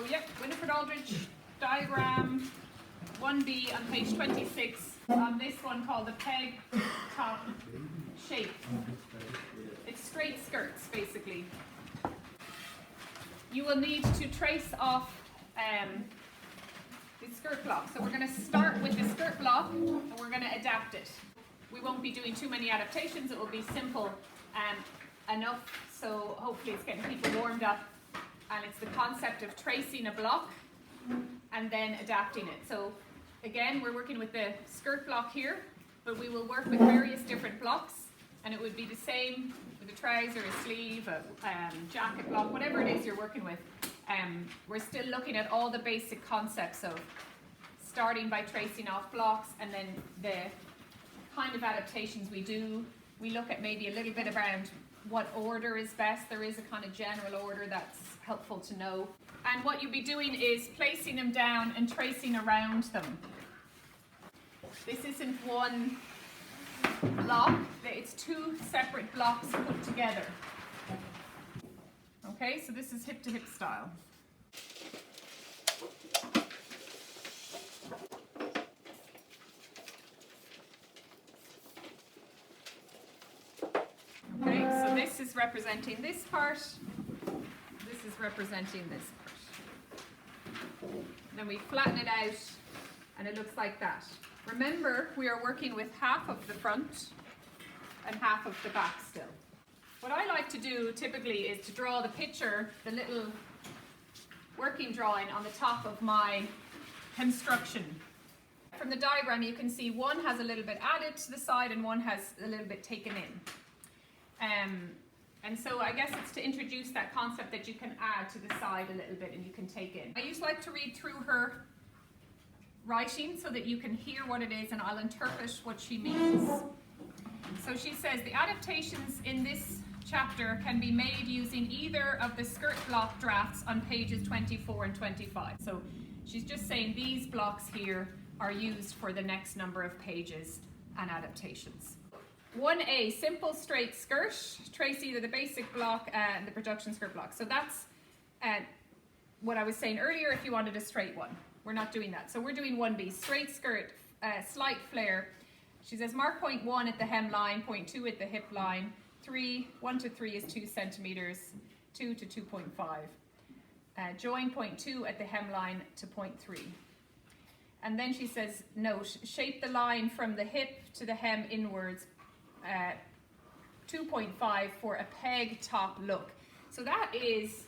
yep, Winifred Aldridge diagram 1B on page 26 on this one called the peg top shape. It's straight skirts basically. You will need to trace off the skirt block. So we're going to start with the skirt block and we're going to adapt it. We won't be doing too many adaptations, it will be simple enough, so hopefully it's getting people warmed up, and it's the concept of tracing a block and then adapting it. So again, we're working with the skirt block here, but we will work with various different blocks, and it would be the same with a trouser, a sleeve, a jacket block, whatever it is you're working with. We're still looking at all the basic concepts of starting by tracing off blocks, and then the kind of adaptations we do. We look at maybe a little bit around what order is best. There is a kind of general order that's helpful to know. And what you'll be doing is placing them down and tracing around them. This isn't one block, it's two separate blocks put together. Okay, so this is hip to hip style. Okay, so this is representing this part, this is representing this part. Then we flatten it out and it looks like that. Remember, we are working with half of the front and half of the back still. What I like to do typically is to draw the picture, the little working drawing on the top of my construction. From the diagram you can see one has a little bit added to the side and one has a little bit taken in. And so I guess it's to introduce that concept that you can add to the side a little bit and you can take in. I usually like to read through her writing so that you can hear what it is and I'll interpret what she means. So she says the adaptations in this chapter can be made using either of the skirt block drafts on pages 24 and 25. So she's just saying these blocks here are used for the next number of pages and adaptations. 1A, simple straight skirt, trace either the basic block and the production skirt block. So that's what I was saying earlier if you wanted a straight one. We're not doing that. So we're doing 1B, straight skirt, slight flare. She says mark point 1 at the hemline, point 2 at the hip line, 1 to 3 is 2 centimeters, 2 to 2.5. Join point 2 at the hemline to point 3. And then she says, note, shape the line from the hip to the hem inwards, 2.5 for a peg top look. So that is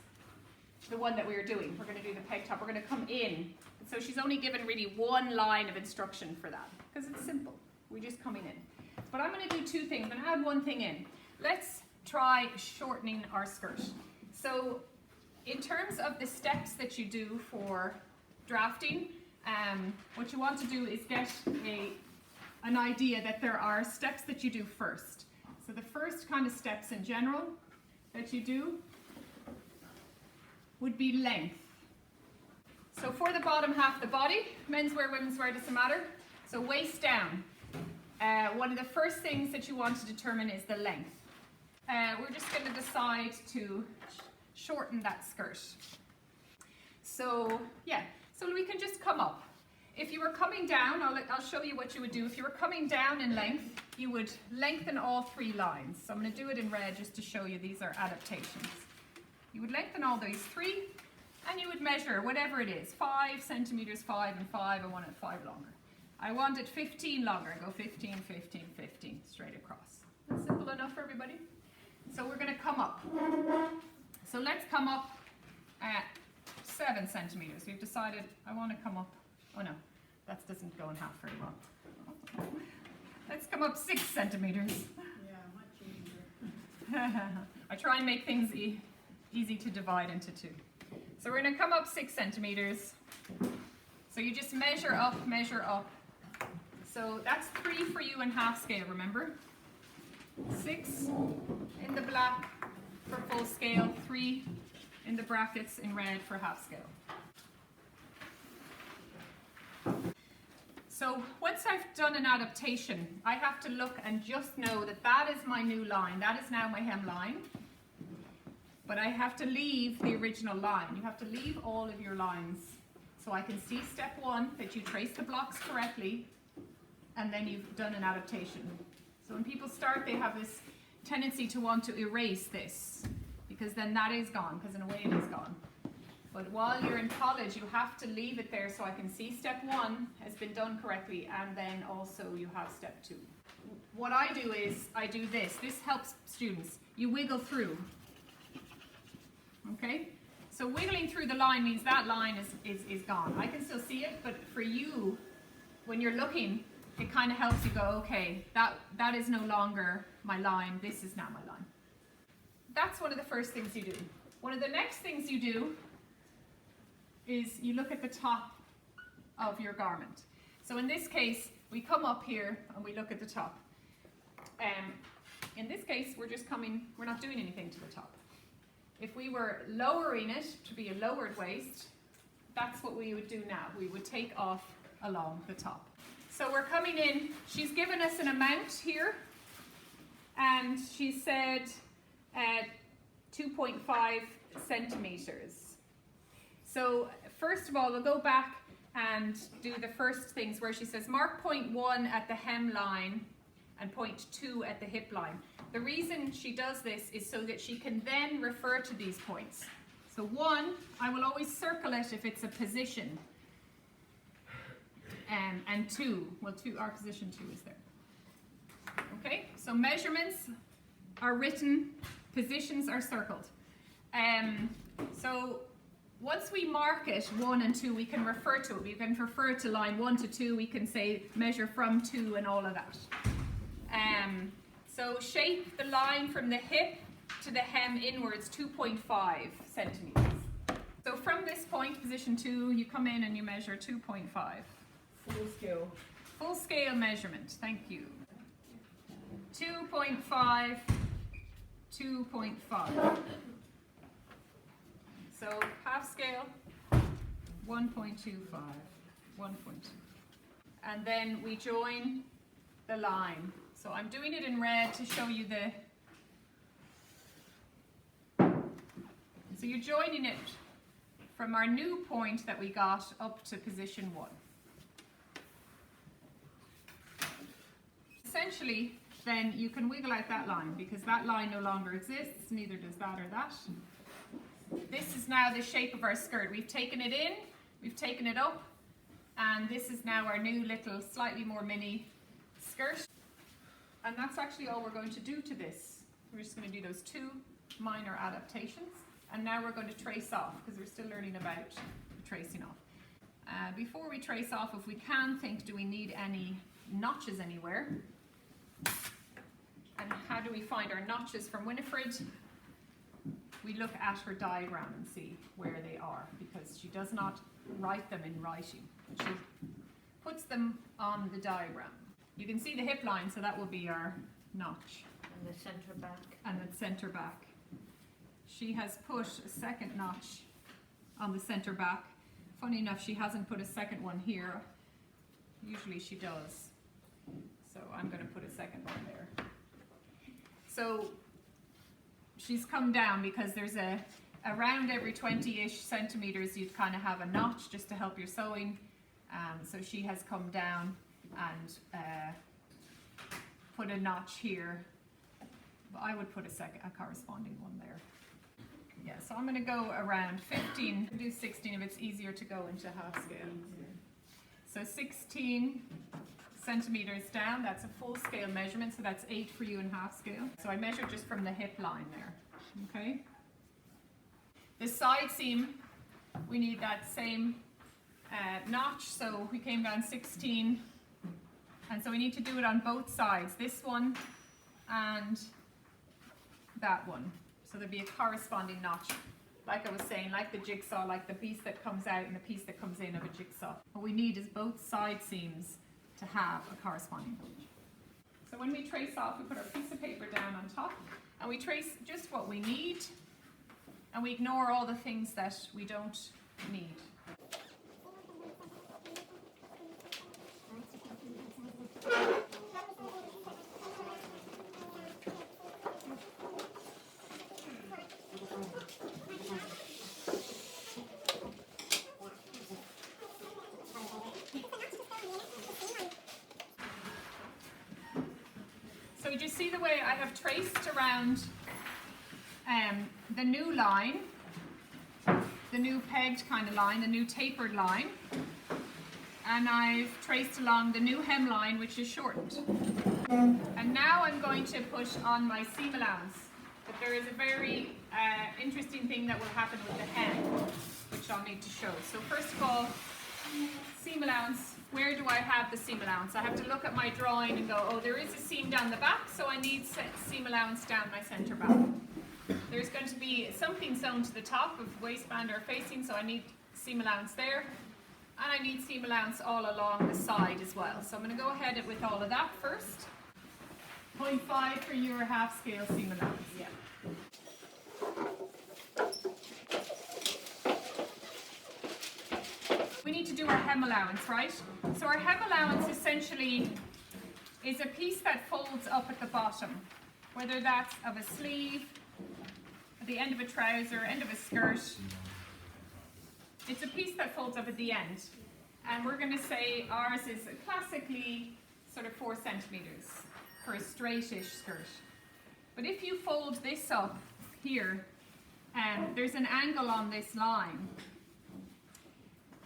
the one that we are doing. We're going to do the peg top. We're going to come in. So she's only given really one line of instruction for that because it's simple. We're just coming in. But I'm going to do two things. I'm going to add one thing in. Let's try shortening our skirt. So in terms of the steps that you do for drafting, what you want to do is get an idea that there are steps that you do first. So the first kind of steps in general that you do would be length. So for the bottom half of the body, menswear, women's wear, doesn't matter. So waist down. One of the first things that you want to determine is the length. We're just going to decide to shorten that skirt. So yeah, so we can just come up. If you were coming down, I'll show you what you would do. If you were coming down in length, you would lengthen all three lines. So I'm going to do it in red just to show you these are adaptations. You would lengthen all these three, and you would measure whatever it is, 5 centimeters, 5 and 5. I want it 5 longer. I want it 15 longer. I go 15, 15, 15 straight across. That's simple enough for everybody. So we're going to come up. So let's come up at 7 centimeters. We've decided I want to come up. Oh no, that doesn't go in half very well. Let's come up 6 centimeters. Yeah, much easier. I try and make things easy to divide into 2. So we're going to come up 6 centimeters. So you just measure up, measure up. So that's 3 for you in half scale, remember? 6 in the black for full scale, 3 in the brackets in red for half scale. So once I've done an adaptation, I have to look and just know that that is my new line. That is now my hemline. but I have to leave the original line. You have to leave all of your lines. So I can see step one, that you trace the blocks correctly, and then you've done an adaptation. So when people start, they have this tendency to want to erase this, because then that is gone, because in a way it is gone. But while you're in college, you have to leave it there so I can see step one has been done correctly, and then also you have step two. What I do is, I do this. This helps students. You wiggle through. Okay? So wiggling through the line means that line is gone. I can still see it, but for you, when you're looking, it kind of helps you go, okay, that is no longer my line, this is now my line. That's one of the first things you do. One of the next things you do is you look at the top of your garment. So in this case, we come up here and we look at the top. In this case, we're not doing anything to the top. If we were lowering it to be a lowered waist, that's what we would do now. We would take off along the top. So we're coming in, she's given us an amount here, and she said 2.5 centimeters. So first of all, we'll go back and do the first things where she says mark point 1 at the hem line and point 2 at the hip line. The reason she does this is so that she can then refer to these points. So 1, I will always circle it if it's a position. And 2, well, our position 2 is there. Okay, so measurements are written, positions are circled. So once we mark it 1 and 2, we can refer to it. We can refer to line 1 to 2. We can say measure from 2 and all of that. So shape the line from the hip to the hem inwards 2.5 centimeters. So from this point, position 2, you come in and you measure 2.5. Full scale. Full scale measurement, thank you. 2.5, 2.5. So half scale, 1.25, 1.2. And then we join the line. So I'm doing it in red to show you so you're joining it from our new point that we got up to position 1. Essentially, then you can wiggle out that line because that line no longer exists, neither does that or that. This is now the shape of our skirt. We've taken it in, we've taken it up, and this is now our new little, slightly more mini skirt. And that's actually all we're going to do to this. We're just going to do those 2 minor adaptations, and now we're going to trace off because we're still learning about tracing off. Before we trace off, if we can think, do we need any notches anywhere? And how do we find our notches from Winifred? We look at her diagram and see where they are, because she does not write them in writing, but she puts them on the diagram. You can see the hip line, so that will be our notch. And the centre back. And the centre back. She has put a second notch on the centre back. Funny enough, she hasn't put a second one here. Usually she does. So I'm going to put a second one there. So she's come down because there's around every 20-ish centimeters you'd kind of have a notch just to help your sewing. So she has come down and put a notch here. But I would put a corresponding one there. Yeah, so I'm going to go around 15. Do 16 if it's easier to go into half scale. So 16 centimeters down, that's a full scale measurement, so that's 8 for you in half scale. So I measured just from the hip line there, okay? The side seam, we need that same notch, so we came down 16, and so we need to do it on both sides, this one and that one. So there'd be a corresponding notch, like I was saying, like the jigsaw, like the piece that comes out and the piece that comes in of a jigsaw. What we need is both side seams to have a corresponding notch. So when we trace off, we put our piece of paper down on top and we trace just what we need, and we ignore all the things that we don't need. do you see the way I have traced around the new line, the new pegged kind of line, the new tapered line, and I've traced along the new hemline, which is shortened. And now I'm going to push on my seam allowance. But there is a very interesting thing that will happen with the hem, which I'll need to show. So first of all, seam allowance. Where do I have the seam allowance? I have to look at my drawing and go, oh, there is a seam down the back, so I need seam allowance down my center back. There's going to be something sewn to the top of waistband or facing, so I need seam allowance there. And I need seam allowance all along the side as well. So I'm going to go ahead with all of that first. 0.5 for your half scale seam allowance. Yeah. We need to do our hem allowance, right? So our hem allowance essentially is a piece that folds up at the bottom, whether that's of a sleeve, at the end of a trouser, end of a skirt. It's a piece that folds up at the end. And we're going to say ours is classically sort of 4 centimeters for a straightish skirt. But if you fold this up here, there's an angle on this line.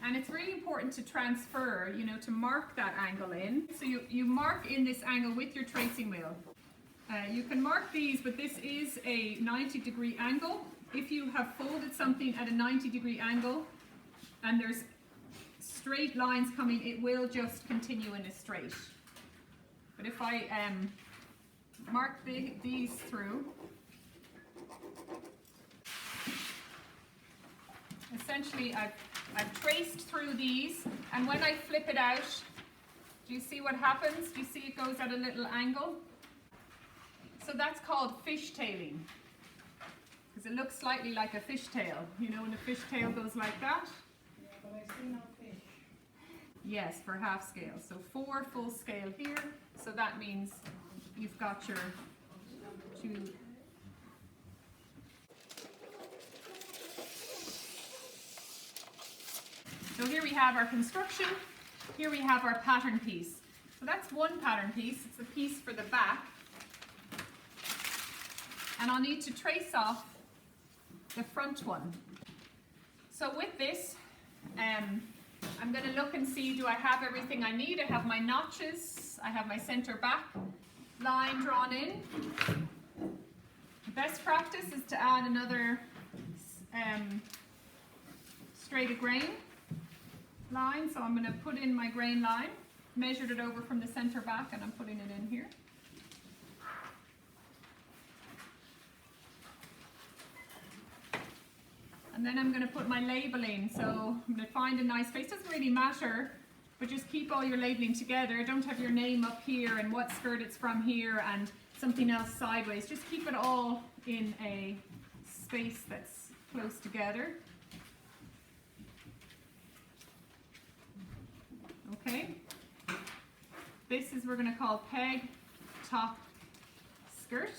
And it's really important to transfer, you know, to mark that angle in. So you mark in this angle with your tracing wheel. You can mark these, but this is a 90-degree angle. If you have folded something at a 90-degree angle and there's straight lines coming, it will just continue in a straight. But if I mark these through, essentially I've traced through these, and when I flip it out, do you see what happens? Do you see it goes at a little angle? So that's called fishtailing, because it looks slightly like a fishtail. You know, when a fishtail goes like that? Yeah, but I see no fish. Yes, for half scale. So 4 full scale here. So that means you've got your 2. So here we have our construction. Here we have our pattern piece. So that's one pattern piece. It's a piece for the back. And I'll need to trace off the front one. So with this, I'm going to look and see, do I have everything I need? I have my notches, I have my center back line drawn in. The best practice is to add another straight of grain line. So I'm going to put in my grain line, measured it over from the center back, and I'm putting it in here. And then I'm going to put my labeling. So I'm going to find a nice place. Doesn't really matter, but just keep all your labeling together. Don't have your name up here and what skirt it's from here and something else sideways. Just keep it all in a space that's close together. Okay. This is we're going to call peg top skirt.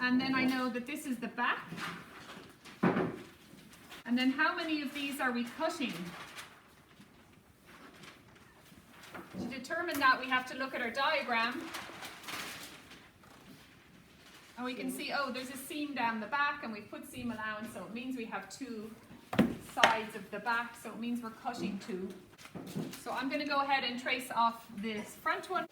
And then I know that this is the back. And then how many of these are we cutting? To determine that, we have to look at our diagram. And we can see, oh, there's a seam down the back, and we've put seam allowance, so it means we have 2 sides of the back, so it means we're cutting 2. So I'm going to go ahead and trace off this front one.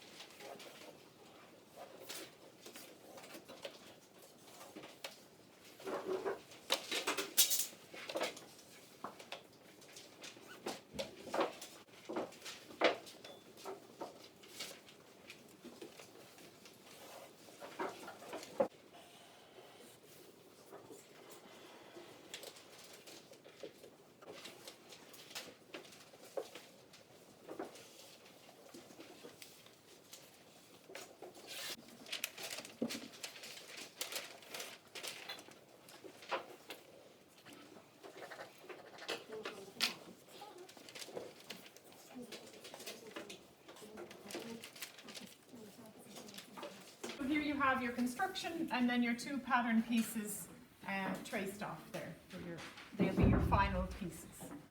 Here you have your construction, and then your 2 pattern pieces traced off there. They'll be your final pieces.